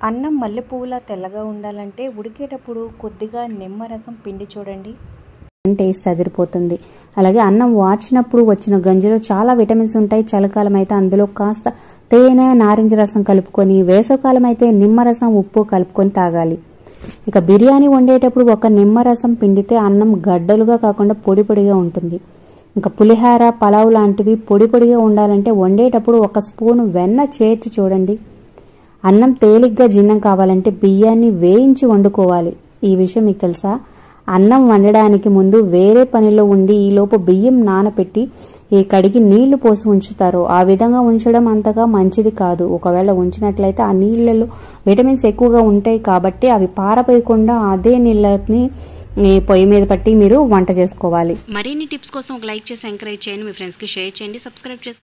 అన్నం మల్లెపువ్వులా తెల్లగా ఉండాలంటే ఉడికేటప్పుడు కొద్దిగా నిమ్మరసం పిండి చూడండి, టేస్ట్ అదిరిపోతుంది. అలాగే అన్నం వార్చినప్పుడు వచ్చిన గంజిలో చాలా విటమిన్స్ ఉంటాయి. చలికాలం అయితే అందులో కాస్త తేనె నారింజ రసం కలుపుకొని, వేసవికాలం అయితే నిమ్మరసం ఉప్పు కలుపుకొని తాగాలి. ఇక బిర్యానీ వండేటప్పుడు ఒక నిమ్మరసం పిండితే అన్నం గడ్డలుగా కాకుండా పొడి పొడిగా ఉంటుంది. ఇంకా పులిహార పలావ్ లాంటివి పొడి పొడిగా ఉండాలంటే వండేటప్పుడు ఒక స్పూను వెన్న చేర్చి చూడండి. అన్నం తేలిగ్గా జీర్ణం కావాలంటే బియ్యాన్ని వేయించి వండుకోవాలి. ఈ విషయం మీకు తెలుసా? అన్నం వండడానికి ముందు వేరే పనిలో ఉండి ఈలోపు బియ్యం నానపెట్టి కడిగి నీళ్లు పోసి ఉంచుతారు. ఆ విధంగా ఉంచడం అంతగా మంచిది కాదు. ఒకవేళ ఉంచినట్లయితే ఆ నీళ్లలో విటమిన్స్ ఎక్కువగా ఉంటాయి కాబట్టి అవి పారపోయకుండా అదే నీళ్ళని పొయ్యి మీద పట్టి మీరు వంట చేసుకోవాలి. మరిన్ని టిప్స్ కోసం ఒక లైక్ చేసి ఎంకరేజ్ చేయండి, మీ ఫ్రెండ్స్కి షేర్ చేయండి, సబ్స్క్రైబ్ చేసుకోండి.